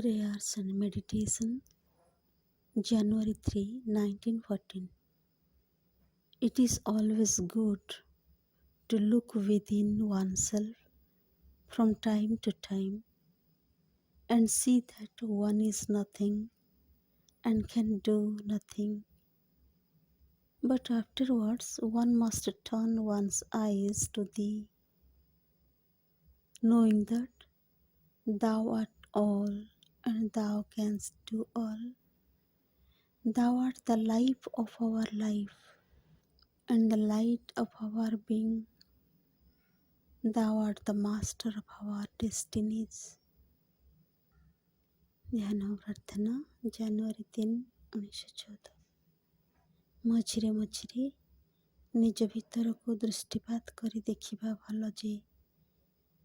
Prayers and Meditation, January 3, 1914. It is always good to look within oneself from time to time and see that one is nothing and can do nothing. But afterwards, one must turn one's eyes to Thee, knowing that Thou art all and Thou canst do all. Thou art the life of our life and the light of our being. Thou art the master of our destinies. ଧ୍ୟାନ ପ୍ରାର୍ଥନା ଜାନୁଆରୀ 3, 1914। ମଝିରେ ମଝିରେ ନିଜ ଭିତରକୁ ଦୃଷ୍ଟିପାତ କରି ଦେଖିବା ଭଲ ଯେ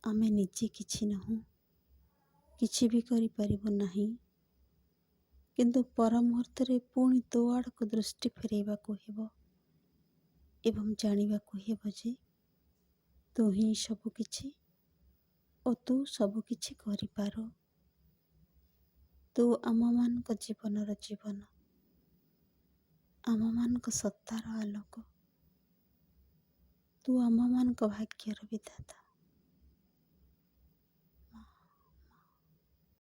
ଆମେ ନିଜେ କିଛି ନାହୁଁ, କିଛି ବି କରିପାରିବୁ ନାହିଁ, କିନ୍ତୁ ପର ମୁହୂର୍ତ୍ତରେ ପୁଣି ତୋ ଆଡ଼କୁ ଦୃଷ୍ଟି ଫେରାଇବାକୁ ହେବ ଏବଂ ଜାଣିବାକୁ ହେବ ଯେ ତୁ ହିଁ ସବୁକିଛି ଓ ତୁ ସବୁକିଛି କରିପାରୁ। ତୁ ଆମମାନଙ୍କ ଜୀବନର ଜୀବନ, ଆମମାନଙ୍କ ସତ୍ତାର ଆଲୋକ, ତୁ ଆମମାନଙ୍କ ଭାଗ୍ୟର ବିଧାତା।